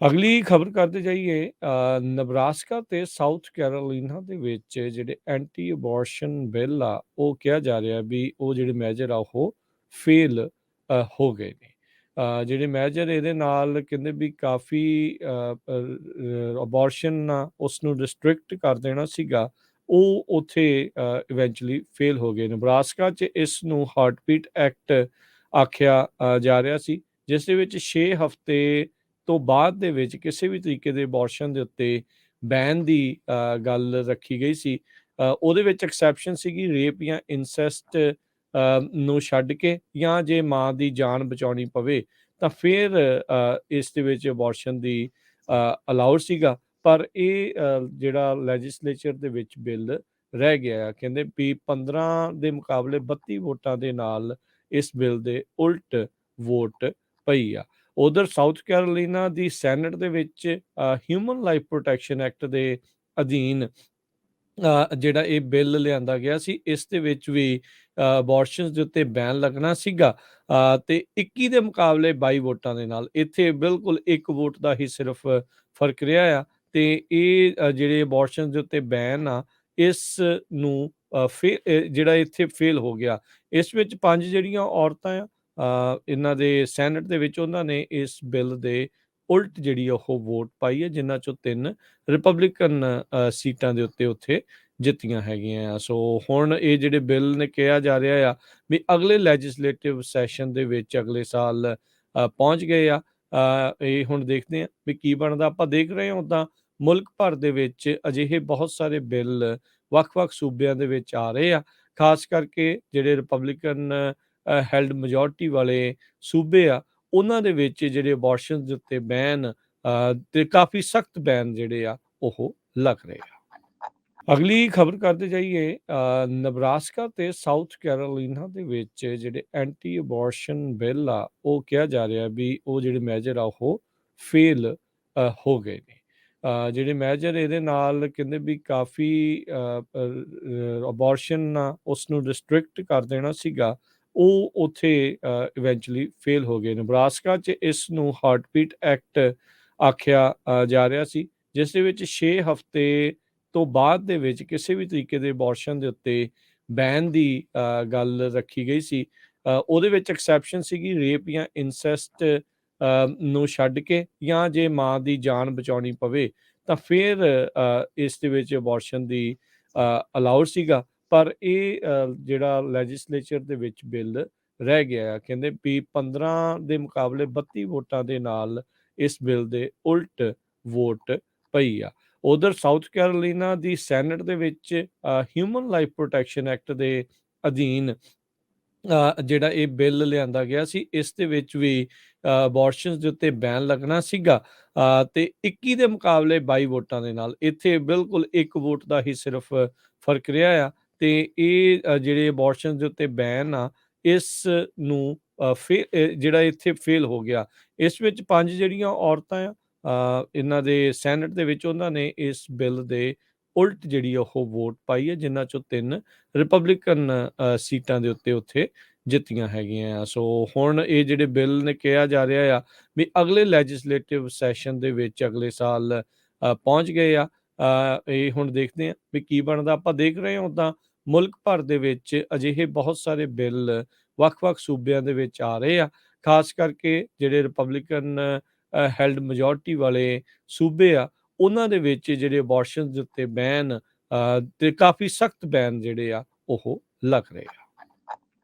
ਅਗਲੀ ਖਬਰ ਕਰਦੇ ਜਾਈਏ ਨਬਰਾਸਕਾ ਤੇ ਸਾਊਥ ਕੈਰੋਲੀਨਾ ਦੇ ਵਿੱਚ ਜਿਹੜੇ ਐਂਟੀ ਅਬੋਰਸ਼ਨ ਬਿੱਲ ਆ ਉਹ ਕਿਹਾ ਜਾ ਰਿਹਾ ਵੀ ਉਹ ਜਿਹੜੇ ਮੈਜਰ ਆ ਉਹ ਫੇਲ ਹੋ ਗਏ ਨੇ। ਜਿਹੜੇ ਮੈਜਰ ਇਹਦੇ ਨਾਲ ਕਹਿੰਦੇ ਵੀ ਕਾਫੀ ਅਬੋਰਸ਼ਨ ਆ ਉਸ ਨੂੰ ਰਿਸਟ੍ਰਿਕਟ ਕਰ ਦੇਣਾ ਸੀਗਾ, ਉਹ ਉੱਥੇ ਇਵੈਂਚੁਅਲੀ ਫੇਲ ਹੋ ਗਏ। ਨਬਰਾਸਕਾ 'ਚ ਇਸ ਨੂੰ ਹਾਰਟਬੀਟ ਐਕਟ ਆਖਿਆ ਜਾ ਰਿਹਾ ਸੀ, ਜਿਸ ਦੇ ਵਿੱਚ 6 ਹਫ਼ਤੇ ਤੋਂ ਬਾਅਦ ਦੇ ਵਿੱਚ ਕਿਸੇ ਵੀ ਤਰੀਕੇ ਦੇ ਅਬੋਰਸ਼ਨ ਦੇ ਉੱਤੇ ਬੈਨ ਦੀ ਗੱਲ ਰੱਖੀ ਗਈ ਸੀ। ਉਹਦੇ ਵਿੱਚ ਐਕਸੈਪਸ਼ਨ ਸੀਗੀ ਰੇਪ ਜਾਂ ਇਨਸੈਸਟ ਨੂੰ ਛੱਡ ਕੇ, ਜਾਂ ਜੇ ਮਾਂ ਦੀ ਜਾਨ ਬਚਾਉਣੀ ਪਵੇ ਤਾਂ ਫਿਰ ਇਸ ਦੇ ਵਿੱਚ ਅਬੋਰਸ਼ਨ ਦੀ ਅਲਾਉਡ ਸੀਗਾ। ਪਰ ਇਹ ਜਿਹੜਾ ਲੈਜਿਸਲੇਚਰ ਦੇ ਵਿੱਚ ਬਿੱਲ ਰਹਿ ਗਿਆ ਆ, ਕਹਿੰਦੇ ਵੀ 15 ਦੇ ਮੁਕਾਬਲੇ 32 ਵੋਟਾਂ ਦੇ ਨਾਲ ਇਸ ਬਿੱਲ ਦੇ ਉਲਟ ਵੋਟ ਪਈ ਆ। ਉਧਰ ਸਾਊਥ ਕੈਰੋਲੀਨਾ ਦੀ ਸੈਨੇਟ ਦੇ ਵਿੱਚ ਹਿਊਮਨ ਲਾਈਫ ਪ੍ਰੋਟੈਕਸ਼ਨ ਐਕਟ ਦੇ ਅਧੀਨ ਜਿਹੜਾ ਇਹ ਬਿੱਲ ਲਿਆਂਦਾ ਗਿਆ ਸੀ, ਇਸ ਦੇ ਵਿੱਚ ਵੀ ਅਬੋਰਸ਼ਨਸ ਦੇ ਉੱਤੇ ਬੈਨ ਲੱਗਣਾ ਸੀਗਾ, ਤੇ 21 ਦੇ ਮੁਕਾਬਲੇ 22 ਵੋਟਾਂ ਦੇ ਨਾਲ ਇੱਥੇ ਬਿਲਕੁਲ ਇੱਕ ਵੋਟ ਦਾ ਹੀ ਸਿਰਫ ਫਰਕ ਰਿਹਾ ਆ। ਤੇ ਇਹ ਜਿਹੜੇ ਅਬੋਰਸ਼ਨ ਦੇ ਉੱਤੇ ਬੈਨ ਆ, ਇਸ ਨੂੰ ਜਿਹੜਾ ਇੱਥੇ ਫੇਲ ਹੋ ਗਿਆ। ਇਸ ਵਿੱਚ 5 ਜਿਹੜੀਆਂ ਔਰਤਾਂ ਆ ਇਹਨਾਂ ਦੇ ਸੈਨੇਟ ਦੇ ਵਿੱਚ, ਉਹਨਾਂ ਨੇ ਇਸ ਬਿੱਲ ਦੇ ਉਲਟ ਜਿਹੜੀ ਉਹ ਵੋਟ ਪਾਈ ਹੈ, ਜਿਨ੍ਹਾਂ ਚੋਂ 3 ਰਿਪਬਲਿਕਨ ਸੀਟਾਂ ਦੇ ਉੱਤੇ ਉੱਥੇ ਜਿੱਤੀਆਂ ਹੈਗੀਆਂ ਆ। ਸੋ ਹੁਣ ਇਹ ਜਿਹੜੇ ਬਿੱਲ ਨੇ ਕਿਹਾ ਜਾ ਰਿਹਾ ਆ ਵੀ ਅਗਲੇ ਲੈਜਿਸਲੇਟਿਵ ਸੈਸ਼ਨ ਦੇ ਵਿੱਚ ਅਗਲੇ ਸਾਲ ਪਹੁੰਚ ਗਏ ਆ। ਇਹ ਹੁਣ ਦੇਖਦੇ ਆ ਵੀ ਕੀ ਬਣਦਾ। ਆਪਾਂ ਦੇਖ ਰਹੇ ਹਾਂ ਉੱਦਾਂ ਮੁਲਕ ਭਰ ਦੇ ਵਿੱਚ ਅਜਿਹੇ ਬਹੁਤ ਸਾਰੇ ਬਿੱਲ ਵੱਖ-ਵੱਖ ਸੂਬਿਆਂ ਦੇ ਵਿੱਚ ਆ ਰਹੇ ਆ, ਖਾਸ ਕਰਕੇ ਜਿਹੜੇ ਰਿਪਬਲਿਕਨ ਹੈਲਡ ਮੈਜੋਰਟੀ ਵਾਲੇ ਸੂਬੇ ਆ, ਉਹਨਾਂ ਦੇ ਵਿੱਚ ਜਿਹੜੇ ਅਬੋਰਸ਼ਨ ਦੇ ਉੱਤੇ ਬੈਨ ਤੇ ਕਾਫੀ ਸਖਤ ਬੈਨ ਜਿਹੜੇ ਆ ਉਹ ਲੱਗ ਰਹੇ ਆ। ਅਗਲੀ ਖਬਰ ਕਰਦੇ ਜਾਈਏ ਨਬਰਾਸਕਾ ਤੇ ਸਾਊਥ ਕੈਰੋਲੀਨਾ ਦੇ ਵਿੱਚ ਜਿਹੜੇ ਐਂਟੀ ਅਬੋਰਸ਼ਨ ਬਿੱਲ ਆ ਉਹ ਕਿਹਾ ਜਾ ਰਿਹਾ ਵੀ ਉਹ ਜਿਹੜੇ ਮੈਜਰ ਆ ਉਹ ਫੇਲ ਹੋ ਗਏ ਨੇ। ਜਿਹੜੇ ਮੈਜਰ ਇਹਦੇ ਨਾਲ ਕਹਿੰਦੇ ਵੀ ਕਾਫੀ ਅਬੋਰਸ਼ਨ ਆ ਉਸ ਨੂੰ ਰਿਸਟ੍ਰਿਕਟ ਕਰ ਦੇਣਾ ਸੀਗਾ, ਉਹ ਉੱਥੇ ਇਵੈਂਚੁਅਲੀ ਫੇਲ ਹੋ ਗਏ। ਨਬਰਾਸਕਾ 'ਚ ਇਸ ਨੂੰ ਹਾਰਟਬੀਟ ਐਕਟ ਆਖਿਆ ਜਾ ਰਿਹਾ ਸੀ, ਜਿਸ ਦੇ ਵਿੱਚ 6 ਹਫ਼ਤੇ ਤੋਂ ਬਾਅਦ ਦੇ ਵਿੱਚ ਕਿਸੇ ਵੀ ਤਰੀਕੇ ਦੇ ਅਬੋਰਸ਼ਨ ਦੇ ਉੱਤੇ ਬੈਨ ਦੀ ਗੱਲ ਰੱਖੀ ਗਈ ਸੀ। ਉਹਦੇ ਵਿੱਚ ਐਕਸੈਪਸ਼ਨ ਸੀਗੀ ਰੇਪ ਜਾਂ ਇਨਸੈਸਟ ਨੂੰ ਛੱਡ ਕੇ, ਜਾਂ ਜੇ ਮਾਂ ਦੀ ਜਾਨ ਬਚਾਉਣੀ ਪਵੇ ਤਾਂ ਫਿਰ ਇਸ ਦੇ ਵਿੱਚ ਅਬੋਰਸ਼ਨ ਦੀ ਅਲਾਉਡ ਸੀਗਾ। ਪਰ ਇਹ ਜਿਹੜਾ ਲੈਜਿਸਲੇਚਰ ਦੇ ਵਿੱਚ ਬਿੱਲ ਰਹਿ ਗਿਆ ਆ, ਕਹਿੰਦੇ ਵੀ 15 ਦੇ ਮੁਕਾਬਲੇ 32 ਵੋਟਾਂ ਦੇ ਨਾਲ ਇਸ ਬਿੱਲ ਦੇ ਉਲਟ ਵੋਟ ਪਈ ਆ। ਉਧਰ ਸਾਊਥ ਕੈਰੋਲੀਨਾ ਦੀ ਸੈਨੇਟ ਦੇ ਵਿੱਚ ਹਿਊਮਨ ਲਾਈਫ ਪ੍ਰੋਟੈਕਸ਼ਨ ਐਕਟ ਦੇ ਅਧੀਨ ਜਿਹੜਾ ਇਹ ਬਿੱਲ ਲਿਆਂਦਾ ਗਿਆ ਸੀ, ਇਸ ਦੇ ਵਿੱਚ ਵੀ ਅਬੋਰਸ਼ਨਸ ਦੇ ਉੱਤੇ ਬੈਨ ਲੱਗਣਾ ਸੀਗਾ, ਤੇ 21 ਦੇ ਮੁਕਾਬਲੇ 22 ਵੋਟਾਂ ਦੇ ਨਾਲ ਇੱਥੇ ਬਿਲਕੁਲ ਇੱਕ ਵੋਟ ਦਾ ਹੀ ਸਿਰਫ ਫਰਕ ਰਿਹਾ ਆ। ਤੇ ਇਹ ਜਿਹੜੇ ਅਬੋਰਸ਼ਨਸ ਦੇ ਉੱਤੇ ਬੈਨ ਆ, ਇਸ ਨੂੰ ਜਿਹੜਾ ਇੱਥੇ ਫੇਲ ਹੋ ਗਿਆ। ਇਸ ਵਿੱਚ 5 ਜਿਹੜੀਆਂ ਔਰਤਾਂ ਆ ਇਹਨਾਂ ਦੇ ਸੈਨੇਟ ਦੇ ਵਿੱਚ, ਉਹਨਾਂ ਨੇ ਇਸ ਬਿੱਲ ਦੇ ਉਲਟ ਜਿਹੜੀ ਉਹ ਵੋਟ ਪਾਈ ਹੈ, ਜਿਨ੍ਹਾਂ ਚੋਂ 3 ਰਿਪਬਲਿਕਨ ਸੀਟਾਂ ਦੇ ਉੱਤੇ ਉੱਥੇ ਜਿੱਤੀਆਂ ਹੈਗੀਆਂ ਆ। ਸੋ ਹੁਣ ਇਹ ਜਿਹੜੇ ਬਿੱਲ ਨੇ ਕਿਹਾ ਜਾ ਰਿਹਾ ਆ ਵੀ ਅਗਲੇ ਲੈਜਿਸਲੇਟਿਵ ਸੈਸ਼ਨ ਦੇ ਵਿੱਚ ਅਗਲੇ ਸਾਲ ਪਹੁੰਚ ਗਏ ਆ। ਇਹ ਹੁਣ ਦੇਖਦੇ ਆ ਵੀ ਕੀ ਬਣਦਾ। ਆਪਾਂ ਦੇਖ ਰਹੇ ਹਾਂ ਉੱਦਾਂ ਮੁਲਕ ਭਰ ਦੇ ਵਿੱਚ ਅਜਿਹੇ ਬਹੁਤ ਸਾਰੇ ਬਿੱਲ ਵੱਖ-ਵੱਖ ਸੂਬਿਆਂ ਦੇ ਵਿੱਚ ਆ ਰਹੇ ਆ, ਖਾਸ ਕਰਕੇ ਜਿਹੜੇ ਰਿਪਬਲਿਕਨ ਹੈਲਡ ਮੈਜੋਰਟੀ ਵਾਲੇ ਸੂਬੇ ਆ, ਉਹਨਾਂ ਦੇ ਵਿੱਚ ਜਿਹੜੇ ਅਬੋਰਸ਼ਨ ਦੇ ਉੱਤੇ ਬੈਨ ਤੇ ਕਾਫੀ ਸਖਤ ਬੈਨ ਜਿਹੜੇ ਆ ਉਹ ਲੱਗ ਰਹੇ ਆ।